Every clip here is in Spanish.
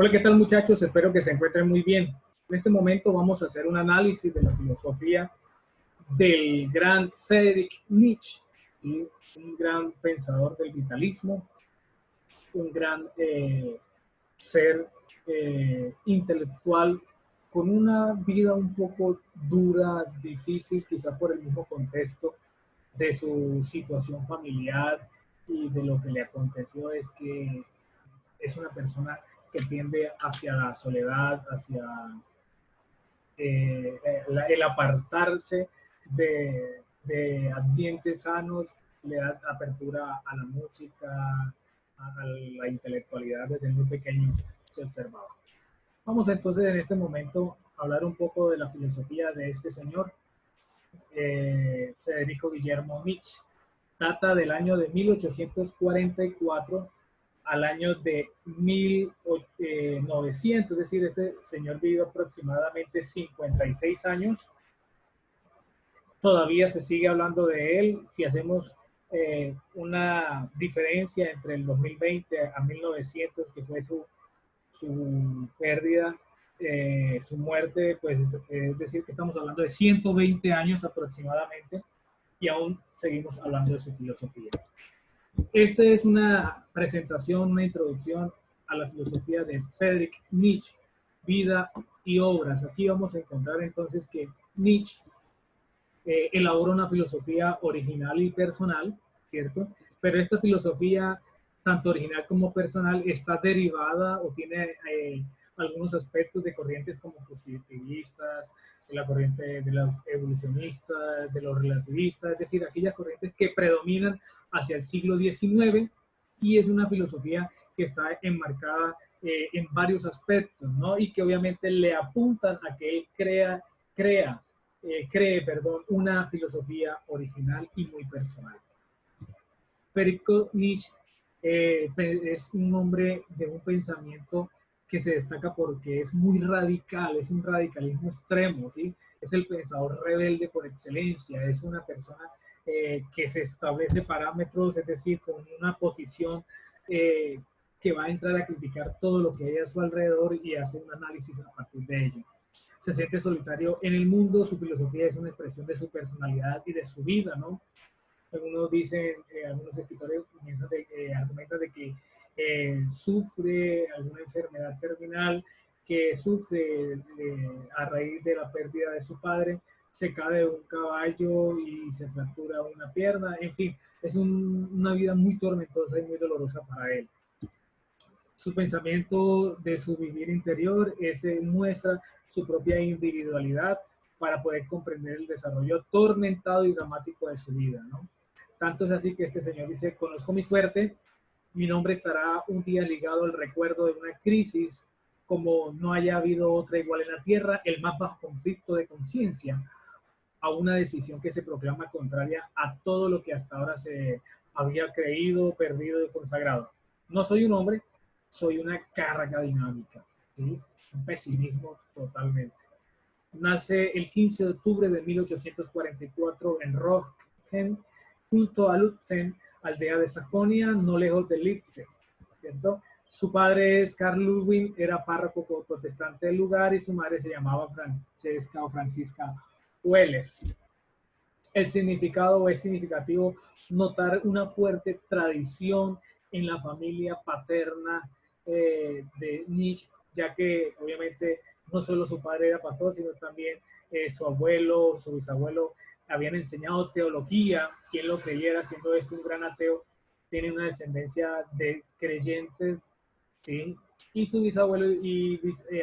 Hola, ¿qué tal muchachos? Espero que se encuentren muy bien. En este momento vamos a hacer un análisis de la filosofía del gran Friedrich Nietzsche, ¿sí? Un gran pensador del vitalismo, un gran ser intelectual con una vida un poco dura, difícil, quizá por el mismo contexto de su situación familiar y de lo que le aconteció. Es que es una persona que tiende hacia la soledad, hacia el apartarse de ambientes sanos, le da apertura a la música, a la intelectualidad desde muy pequeño se observaba. Vamos entonces en este momento a hablar un poco de la filosofía de este señor, Federico Guillermo Nietzsche. Data del año de 1844 al año de 1900, es decir, este señor vivió aproximadamente 56 años. Todavía se sigue hablando de él. Si hacemos una diferencia entre el 2020 a 1900, que fue su pérdida, su muerte, pues es decir, que estamos hablando de 120 años aproximadamente y aún seguimos hablando de su filosofía. Esta es una presentación, una introducción a la filosofía de Friedrich Nietzsche, vida y obras. Aquí vamos a encontrar entonces que Nietzsche elabora una filosofía original y personal, ¿cierto? Pero esta filosofía, tanto original como personal, está derivada o tiene algunos aspectos de corrientes como positivistas, de la corriente de los evolucionistas, de los relativistas, es decir, aquellas corrientes que predominan hacia el siglo XIX, y es una filosofía que está enmarcada en varios aspectos, ¿no? Y que obviamente le apuntan a que él cree, una filosofía original y muy personal. Friedrich Nietzsche es un hombre de un pensamiento que se destaca porque es muy radical, es un radicalismo extremo, ¿sí? Es el pensador rebelde por excelencia, es una persona que se establece parámetros, es decir, con una posición que va a entrar a criticar todo lo que hay a su alrededor y hacer un análisis a partir de ello. Se siente solitario en el mundo, su filosofía es una expresión de su personalidad y de su vida, ¿no? Algunos dicen, algunos escritores argumentan de que sufre alguna enfermedad terminal, que sufre a raíz de la pérdida de su padre, se cae de un caballo y se fractura una pierna, en fin, es una vida muy tormentosa y muy dolorosa para él. Su pensamiento de su vivir interior muestra su propia individualidad para poder comprender el desarrollo tormentado y dramático de su vida, ¿no? Tanto es así que este señor dice: conozco mi suerte, mi nombre estará un día ligado al recuerdo de una crisis como no haya habido otra igual en la tierra, el más bajo conflicto de conciencia, a una decisión que se proclama contraria a todo lo que hasta ahora se había creído, perdido y consagrado. No soy un hombre, soy una carga dinámica, ¿sí? Un pesimismo totalmente. Nace el 15 de octubre de 1844 en Rochen, junto a Lutzen, aldea de Sajonia, no lejos de Leipzig, ¿cierto? Su padre es Carl Ludwig, era párroco protestante del lugar, y su madre se llamaba Francesca o Francisca Welles. El significado es significativo notar una fuerte tradición en la familia paterna de Nietzsche, ya que obviamente no solo su padre era pastor, sino también su abuelo, su bisabuelo habían enseñado teología. Quien lo creyera, siendo esto un gran ateo, tiene una descendencia de creyentes, ¿sí? Y su bisabuelo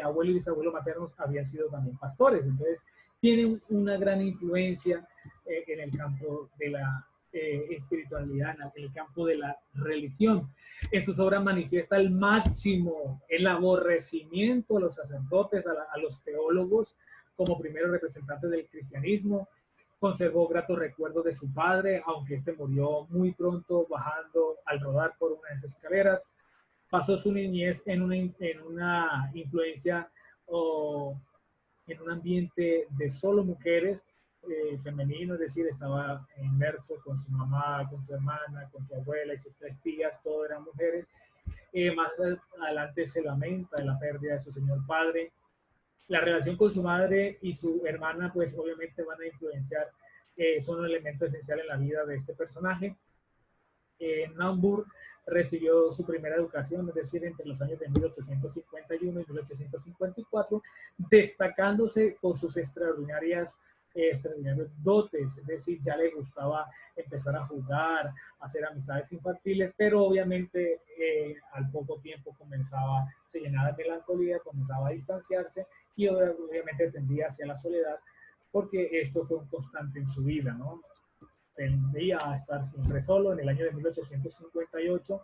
abuelo y bisabuelo maternos habían sido también pastores. Entonces, tienen una gran influencia en el campo de la espiritualidad, en el campo de la religión. En sus obras manifiesta al máximo el aborrecimiento a los sacerdotes, a los teólogos, como primeros representantes del cristianismo. Conservó gratos recuerdos de su padre, aunque este murió muy pronto bajando al rodar por una de esas escaleras. Pasó su niñez en una influencia o en un ambiente de solo mujeres, femenino, es decir, estaba inmerso con su mamá, con su hermana, con su abuela y sus tres tías, todas eran mujeres. Más adelante se lamenta de la pérdida de su señor padre. La relación con su madre y su hermana, pues obviamente van a influenciar, son un elemento esencial en la vida de este personaje. En Naumburg recibió su primera educación, es decir, entre los años de 1851 y 1854, destacándose por sus extraordinarias dotes, es decir, ya le gustaba empezar a jugar, a hacer amistades infantiles, pero obviamente al poco tiempo se llenaba de melancolía, comenzaba a distanciarse y obviamente tendía hacia la soledad, porque esto fue un constante en su vida, ¿no? Tendría a estar siempre solo. En el año de 1858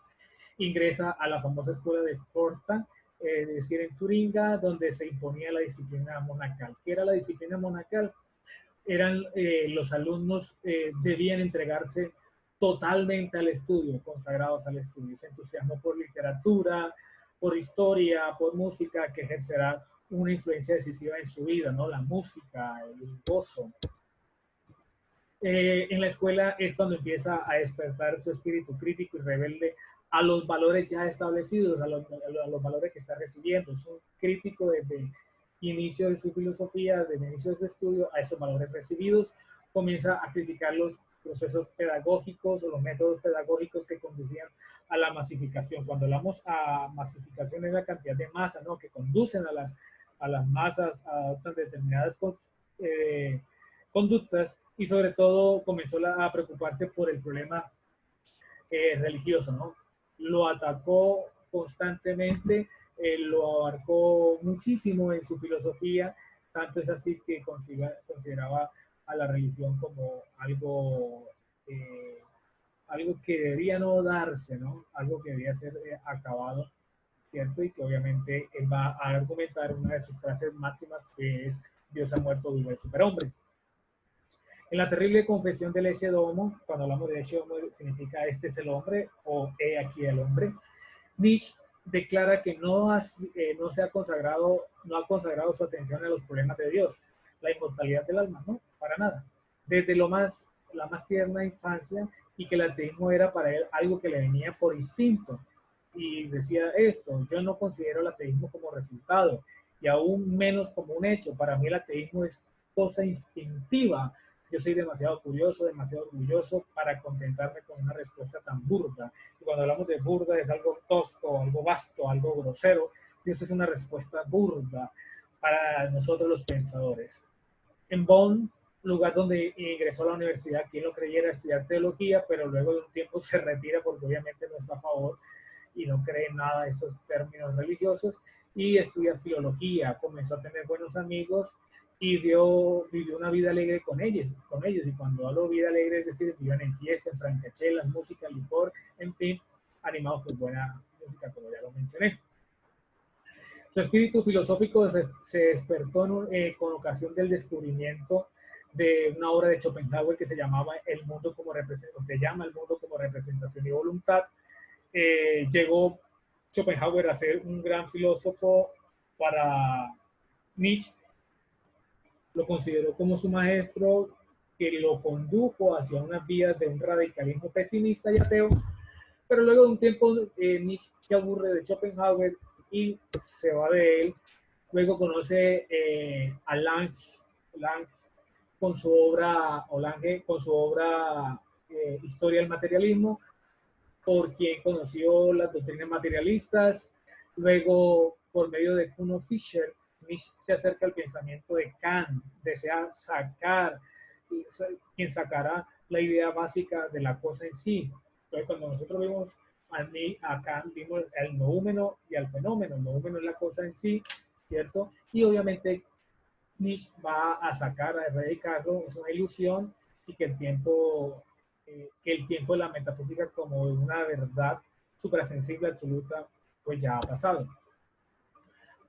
ingresa a la famosa escuela de Sparta, es decir, en Turinga, donde se imponía la disciplina monacal. ¿Qué era la disciplina monacal? Eran los alumnos debían entregarse totalmente al estudio, consagrados al estudio. Se entusiasmó por literatura, por historia, por música, que ejercerá una influencia decisiva en su vida, ¿no? La música, el gozo. En la escuela es cuando empieza a despertar su espíritu crítico y rebelde a los valores ya establecidos, a los valores que está recibiendo. Es un crítico desde el inicio de su filosofía, desde el inicio de su estudio, a esos valores recibidos. Comienza a criticar los procesos pedagógicos o los métodos pedagógicos que conducían a la masificación. Cuando hablamos a masificación es la cantidad de masa, ¿no?, que conducen a las masas a determinadas conductas, y sobre todo comenzó a preocuparse por el problema religioso, ¿no? Lo atacó constantemente, lo abarcó muchísimo en su filosofía, tanto es así que consideraba a la religión como eh, algo que debía no darse, ¿no? Algo que debía ser acabado, ¿cierto? Y que obviamente él va a argumentar una de sus frases máximas, que es: Dios ha muerto, viva el superhombre. En la terrible confesión del Ecce Homo, cuando hablamos de Ecce Homo, significa este es el hombre o he aquí el hombre. Nietzsche declara que no se ha consagrado, no ha consagrado su atención a los problemas de Dios, la inmortalidad del alma, no, para nada. Desde la más tierna infancia, y que el ateísmo era para él algo que le venía por instinto. Y decía esto: yo no considero el ateísmo como resultado, y aún menos como un hecho. Para mí el ateísmo es cosa instintiva. Yo soy demasiado curioso, demasiado orgulloso para contentarme con una respuesta tan burda. Y cuando hablamos de burda es algo tosco, algo vasto, algo grosero. Y eso es una respuesta burda para nosotros los pensadores. En Bonn, lugar donde ingresó a la universidad, quien lo creyera, estudiar teología, pero luego de un tiempo se retira porque obviamente no está a favor y no cree en nada de estos términos religiosos, y estudia filología. Comenzó a tener buenos amigos y vivió una vida alegre con ellos. Y cuando hablo de vida alegre, es decir, vivían en fiestas, en francachelas, música, licor, en fin, animados por buena música, como ya lo mencioné. Su espíritu filosófico se despertó con ocasión del descubrimiento de una obra de Schopenhauer que se llamaba El mundo como representación, se llama El mundo como representación y voluntad. Llegó Schopenhauer a ser un gran filósofo para Nietzsche, lo consideró como su maestro, que lo condujo hacia unas vías de un radicalismo pesimista y ateo, pero luego de un tiempo Nietzsche se aburre de Schopenhauer y se va de él. Luego conoce a Lange con su obra, Historia del materialismo, por quien conoció las doctrinas materialistas. Luego, por medio de Kuno Fischer, Nietzsche se acerca al pensamiento de Kant, desea quien sacará la idea básica de la cosa en sí. Entonces, cuando nosotros vimos a Kant, vimos el noúmeno y al fenómeno. El noúmeno es la cosa en sí, ¿cierto? Y obviamente Nietzsche va a sacar, a erradicarlo, es una ilusión, y que el tiempo de la metafísica como una verdad suprasensible absoluta, pues ya ha pasado.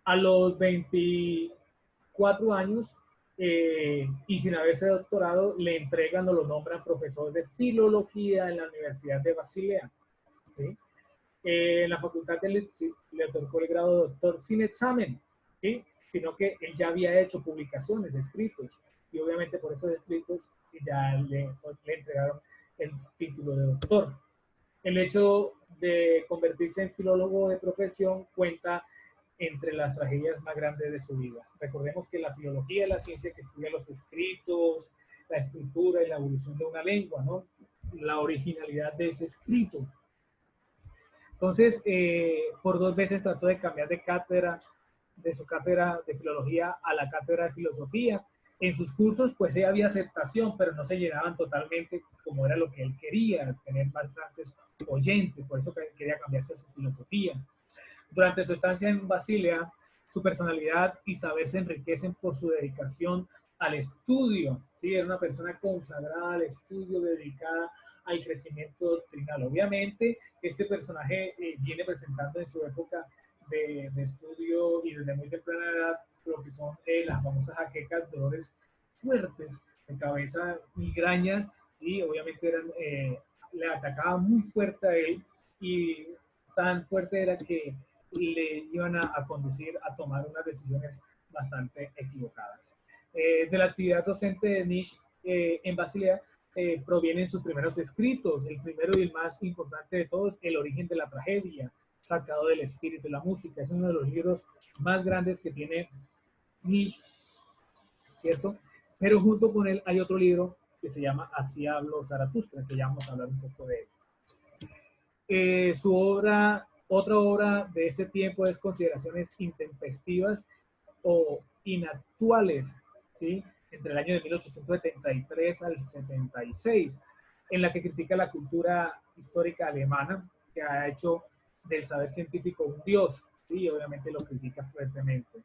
A los 24 años, y sin haberse doctorado, le entregan o lo nombran profesor de filología en la Universidad de Basilea, ¿sí? En la facultad le otorgó el grado de doctor sin examen, ¿sí? Sino que él ya había hecho publicaciones, escritos, y obviamente por esos escritos ya le entregaron el título de doctor. El hecho de convertirse en filólogo de profesión cuenta entre las tragedias más grandes de su vida. Recordemos que la filología es la ciencia que estudia los escritos, la estructura y la evolución de una lengua, ¿no? La originalidad de ese escrito. Entonces, por 2 veces trató de cambiar de cátedra, de su cátedra de filología a la cátedra de filosofía. En sus cursos, pues sí había aceptación, pero no se llenaban totalmente como era lo que él quería, tener bastantes oyentes, por eso quería cambiarse a su filosofía. Durante su estancia en Basilea, su personalidad y saber se enriquecen por su dedicación al estudio. ¿Sí? Era una persona consagrada al estudio, dedicada al crecimiento doctrinal. Obviamente, este personaje viene presentando en su época de estudio y desde muy temprana edad lo que son las famosas jaquecas, dolores fuertes de cabeza, migrañas, y obviamente le atacaba muy fuerte a él, y tan fuerte era que le iban a conducir a tomar unas decisiones bastante equivocadas. De la actividad docente de Nietzsche en Basilea provienen sus primeros escritos. El primero y el más importante de todos, El origen de la tragedia, sacado del espíritu de la música. Es uno de los libros más grandes que tiene Nietzsche, ¿cierto? Pero junto con él hay otro libro que se llama Así habló Zaratustra, que ya vamos a hablar un poco de él. Su obra, otra obra de este tiempo es Consideraciones intempestivas o inactuales, ¿sí? Entre el año de 1873 al 76, en la que critica la cultura histórica alemana, que ha hecho del saber científico un dios, y obviamente lo critica fuertemente.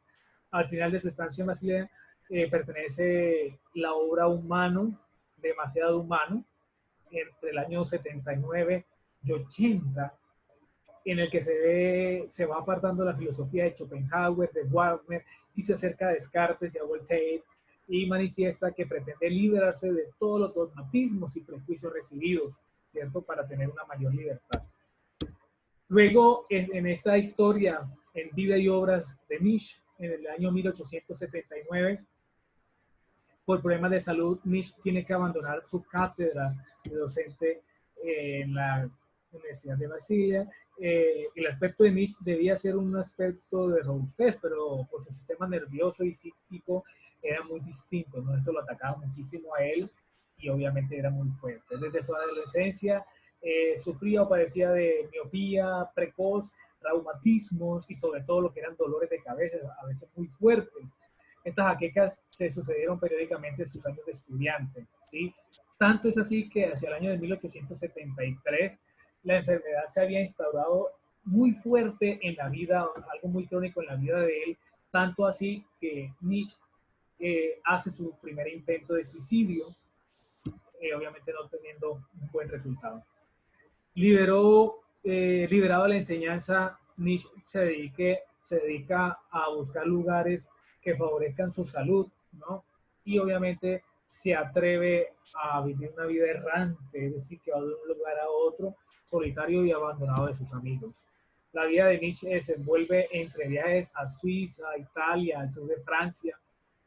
Al final de su estancia en Basilea, pertenece la obra Humano, demasiado humano, entre el año 79 y 80, en el que se va apartando la filosofía de Schopenhauer, de Wagner, y se acerca a Descartes y a Voltaire, y manifiesta que pretende liberarse de todos los dogmatismos y prejuicios recibidos, ¿cierto?, para tener una mayor libertad. Luego, en esta historia, en vida y obras de Nietzsche, en el año 1879, por problemas de salud, Nietzsche tiene que abandonar su cátedra de docente en la Universidad de Basilea. El aspecto de Nietzsche debía ser un aspecto de robustez, pero por su sistema nervioso y psíquico era muy distinto, ¿no? Esto lo atacaba muchísimo a él y obviamente era muy fuerte. Desde su adolescencia sufría o padecía de miopía precoz, reumatismos y sobre todo lo que eran dolores de cabeza, a veces muy fuertes. Estas jaquecas se sucedieron periódicamente en sus años de estudiante, ¿sí? Tanto es así que hacia el año de 1873 la enfermedad se había instaurado muy fuerte en la vida, algo muy crónico en la vida de él, tanto así que Nietzsche hace su primer intento de suicidio, obviamente no teniendo un buen resultado. Liberado de la enseñanza, Nietzsche se dedica a buscar lugares que favorezcan su salud, ¿no? Y obviamente se atreve a vivir una vida errante, es decir, que va de un lugar a otro, solitario y abandonado de sus amigos. La vida de Nietzsche se envuelve entre viajes a Suiza, a Italia, al sur de Francia.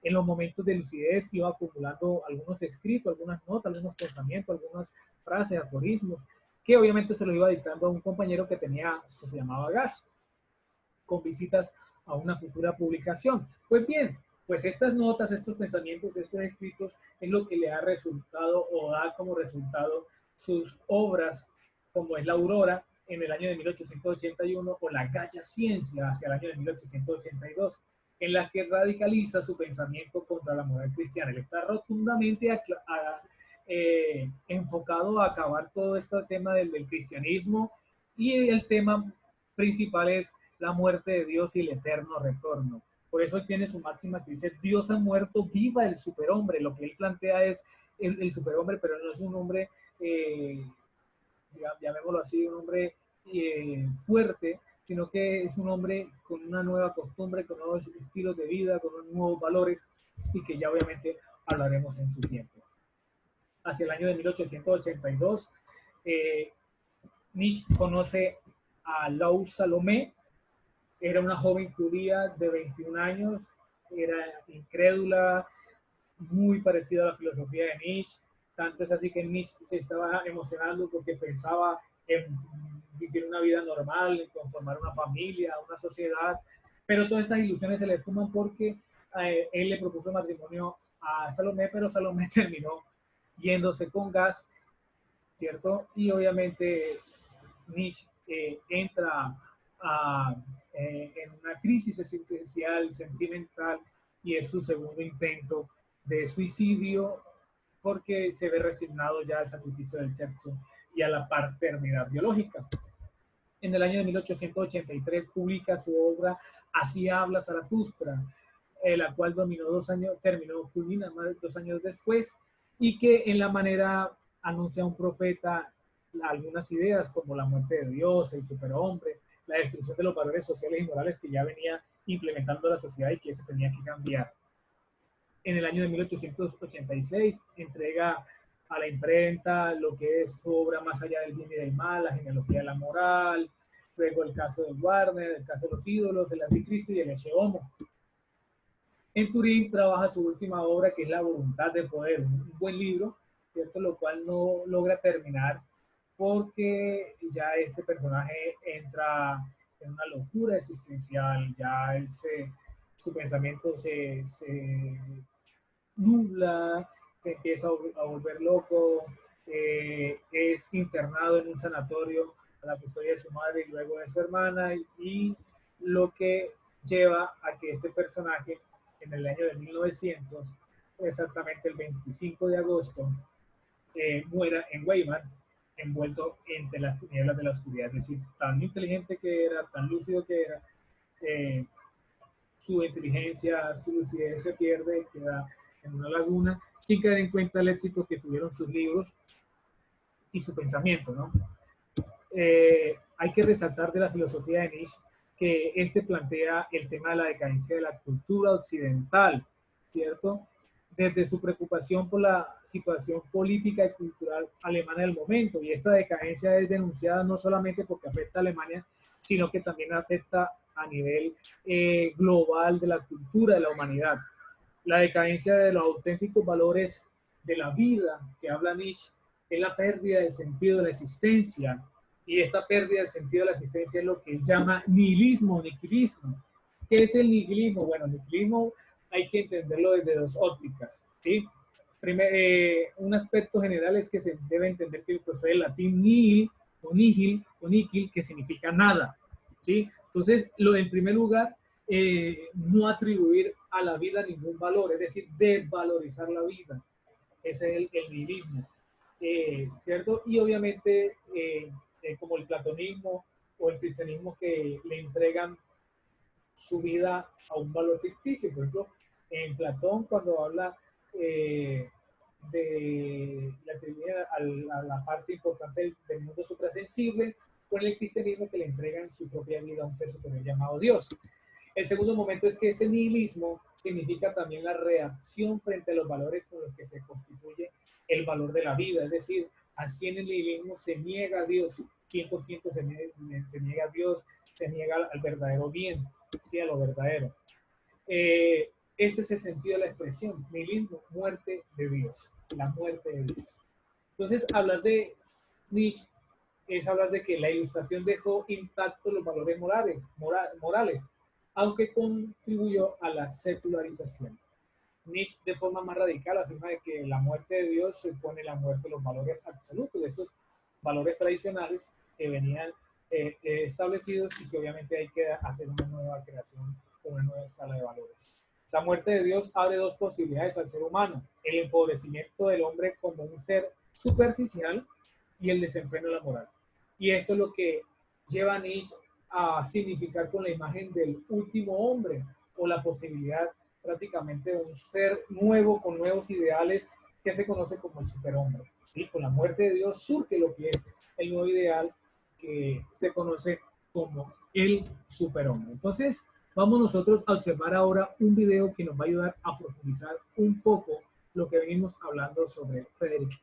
En los momentos de lucidez iba acumulando algunos escritos, algunas notas, algunos pensamientos, algunas frases, aforismos, que obviamente se lo iba dictando a un compañero que se llamaba Gas, con visitas a una futura publicación. Pues bien, pues estas notas, estos pensamientos, estos escritos es lo que le ha resultado o da como resultado sus obras, como es La Aurora en el año de 1881 o La Galla Ciencia hacia el año de 1882, en la que radicaliza su pensamiento contra la moral cristiana. Él está rotundamente enfocado a acabar todo este tema del cristianismo, y el tema principal es la muerte de Dios y el eterno retorno. Por eso él tiene su máxima que dice: Dios ha muerto, viva el superhombre. Lo que él plantea es el superhombre, pero no es un hombre, llamémoslo así, un hombre fuerte, sino que es un hombre con una nueva costumbre, con nuevos estilos de vida, con nuevos valores, y que ya obviamente hablaremos en su tiempo. Hacia el año de 1882, Nietzsche conoce a Lau Salomé. Era una joven judía de 21 años, era incrédula, muy parecida a la filosofía de Nietzsche. Tanto es así que Nietzsche se estaba emocionando porque pensaba en vivir una vida normal, en conformar una familia, una sociedad, pero todas estas ilusiones se le fuman porque él le propuso matrimonio a Salomé, pero Salomé terminó yéndose con Gas, ¿cierto? Y obviamente Nietzsche entra en una crisis existencial, sentimental, y es su segundo intento de suicidio porque se ve resignado ya al sacrificio del sexo y a la paternidad biológica. En el año de 1883 publica su obra Así habla Zaratustra, la cual culmina más de 2 años después, y que en la manera anuncia a un profeta algunas ideas como la muerte de Dios, el superhombre, la destrucción de los valores sociales y morales que ya venía implementando la sociedad y que se tenía que cambiar. En el año de 1886 entrega a la imprenta lo que es su obra Más allá del bien y del mal, la genealogía de la moral, luego el caso de Warner, el caso de los ídolos, el anticristo y el Ecce Homo. En Turín trabaja su última obra, que es La voluntad de poder, un buen libro, ¿cierto? Lo cual no logra terminar porque ya este personaje entra en una locura existencial, ya su pensamiento se nubla, se empieza a volver loco, es internado en un sanatorio a la custodia de su madre y luego de su hermana, y lo que lleva a que este personaje en el año de 1900, exactamente el 25 de agosto, muera en Weimar, envuelto entre las tinieblas de la oscuridad. Es decir, tan inteligente que era, tan lúcido que era, su inteligencia, su lucidez se pierde, queda en una laguna, sin caer en cuenta el éxito que tuvieron sus libros y su pensamiento, ¿no? Hay que resaltar de la filosofía de Nietzsche que este plantea el tema de la decadencia de la cultura occidental, ¿cierto? Desde su preocupación por la situación política y cultural alemana del momento. Y esta decadencia es denunciada no solamente porque afecta a Alemania, sino que también afecta a nivel global de la cultura de la humanidad. La decadencia de los auténticos valores de la vida que habla Nietzsche es la pérdida del sentido de la existencia, y esta pérdida del sentido de la existencia es lo que él llama nihilismo, nihilismo. ¿Qué es el nihilismo? Bueno, el nihilismo hay que entenderlo desde dos ópticas, ¿sí? Un aspecto general es que se debe entender que procede del latín nihil o nihil o nihil, que significa nada, ¿sí? Entonces, en primer lugar, no atribuir a la vida ningún valor, es decir, desvalorizar la vida. Ese es el nihilismo, ¿cierto? Y obviamente, como el platonismo o el cristianismo, que le entregan su vida a un valor ficticio. Por ejemplo, en Platón, cuando habla de la teoría a la parte importante del mundo suprasensible, con el cristianismo, que le entregan su propia vida a un ser superior llamado Dios. El segundo momento es que este nihilismo significa también la reacción frente a los valores con los que se constituye el valor de la vida. Es decir, así en el nihilismo se niega a Dios, 100% se niega a Dios, se niega al verdadero bien, ¿sí? A lo verdadero. Este es el sentido de la expresión, nihilismo, muerte de Dios, la muerte de Dios. Entonces, hablar de Nietzsche es hablar de que la Ilustración dejó intactos los valores morales, aunque contribuyó a la secularización. Nietzsche, de forma más radical, afirma de que la muerte de Dios supone la muerte de los valores absolutos, de esos valores tradicionales que venían establecidos, y que obviamente hay que hacer una nueva creación, una nueva escala de valores. La muerte de Dios abre dos posibilidades al ser humano: el empobrecimiento del hombre como un ser superficial y el desenfreno de la moral. Y esto es lo que lleva a Nietzsche a significar con la imagen del último hombre, o la posibilidad prácticamente de un ser nuevo con nuevos ideales, que se conoce como el superhombre. ¿Sí? Con la muerte de Dios surge lo que es el nuevo ideal, que se conoce como el superhombre. Entonces, vamos nosotros a observar ahora un video que nos va a ayudar a profundizar un poco lo que venimos hablando sobre Frederick.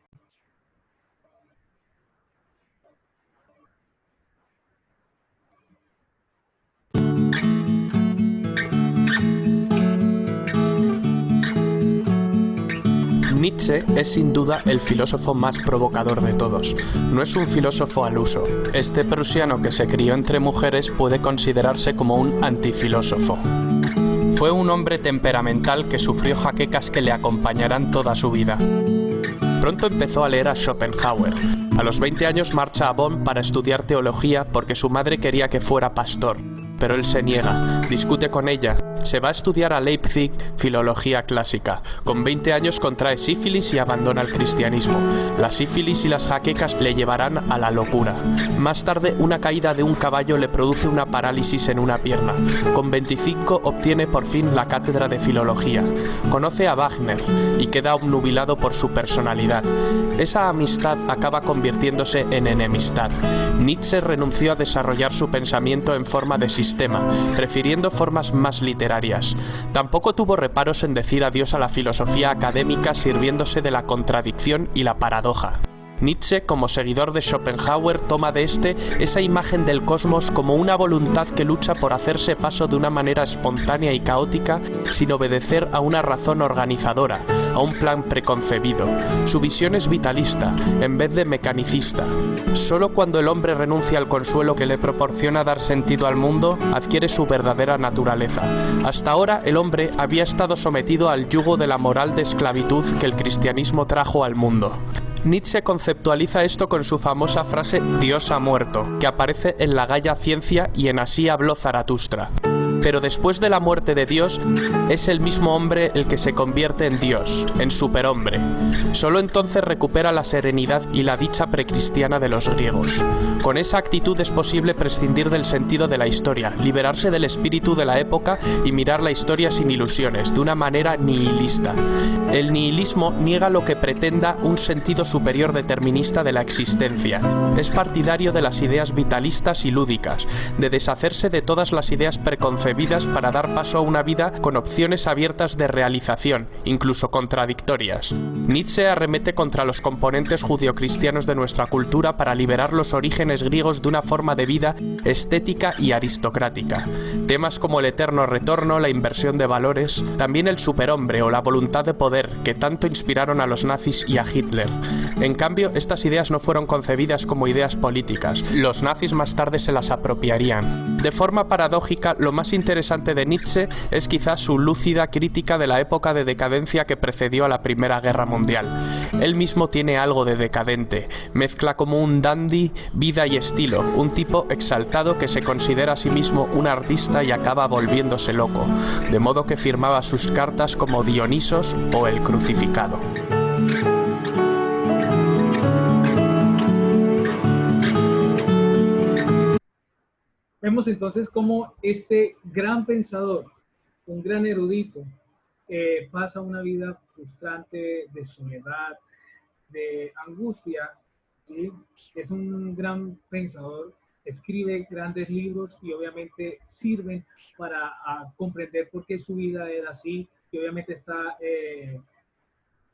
Nietzsche es sin duda el filósofo más provocador de todos. No es un filósofo al uso. Este prusiano que se crió entre mujeres puede considerarse como un antifilósofo. Fue un hombre temperamental que sufrió jaquecas que le acompañarán toda su vida. Pronto empezó a leer a Schopenhauer. A los 20 años marcha a Bonn para estudiar teología porque su madre quería que fuera pastor. Pero él se niega, discute con ella, se va a estudiar a Leipzig filología clásica. Con 20 años contrae sífilis y abandona el cristianismo. La sífilis y las jaquecas le llevarán a la locura. Más tarde, una caída de un caballo le produce una parálisis en una pierna. Con 25 obtiene por fin la cátedra de filología. Conoce a Wagner y queda obnubilado por su personalidad. Esa amistad acaba convirtiéndose en enemistad. Nietzsche renunció a desarrollar su pensamiento en forma de sistema, prefiriendo formas más literarias. Tampoco tuvo reparos en decir adiós a la filosofía académica sirviéndose de la contradicción y la paradoja. Nietzsche, como seguidor de Schopenhauer, toma de esa imagen del cosmos como una voluntad que lucha por hacerse paso de una manera espontánea y caótica sin obedecer a una razón organizadora, a un plan preconcebido. Su visión es vitalista, en vez de mecanicista. Solo cuando el hombre renuncia al consuelo que le proporciona dar sentido al mundo, adquiere su verdadera naturaleza. Hasta ahora, el hombre había estado sometido al yugo de la moral de esclavitud que el cristianismo trajo al mundo. Nietzsche conceptualiza esto con su famosa frase «Dios ha muerto», que aparece en la Gaia Ciencia y en Así habló Zaratustra. Pero después de la muerte de Dios, es el mismo hombre el que se convierte en Dios, en superhombre. Solo entonces recupera la serenidad y la dicha precristiana de los griegos. Con esa actitud es posible prescindir del sentido de la historia, liberarse del espíritu de la época y mirar la historia sin ilusiones, de una manera nihilista. El nihilismo niega lo que pretenda un sentido superior determinista de la existencia. Es partidario de las ideas vitalistas y lúdicas, de deshacerse de todas las ideas preconcebidas para dar paso a una vida con opciones abiertas de realización, incluso contradictorias. Nietzsche arremete contra los componentes judeocristianos de nuestra cultura para liberar los orígenes griegos de una forma de vida estética y aristocrática. Temas como el eterno retorno, la inversión de valores, también el superhombre o la voluntad de poder que tanto inspiraron a los nazis y a Hitler. En cambio, estas ideas no fueron concebidas como ideas políticas. Los nazis más tarde se las apropiarían. De forma paradójica, lo más interesante de Nietzsche es quizás su lúcida crítica de la época de decadencia que precedió a la Primera Guerra Mundial. Él mismo tiene algo de decadente, mezcla como un dandy vida y estilo, un tipo exaltado que se considera a sí mismo un artista y acaba volviéndose loco, de modo que firmaba sus cartas como Dionisos o el Crucificado. Vemos entonces cómo este gran pensador, un gran erudito, pasa una vida frustrante de soledad, de angustia, ¿sí? Es un gran pensador, escribe grandes libros y obviamente sirven para comprender por qué su vida era así y obviamente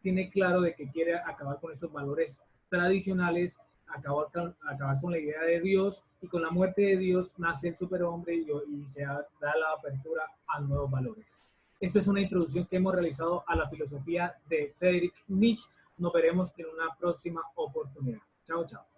tiene claro de que quiere acabar con esos valores tradicionales, acabar con la idea de Dios, y con la muerte de Dios nace el superhombre y se da la apertura a nuevos valores. Esta es una introducción que hemos realizado a la filosofía de Friedrich Nietzsche. Nos veremos en una próxima oportunidad. Chao, chao.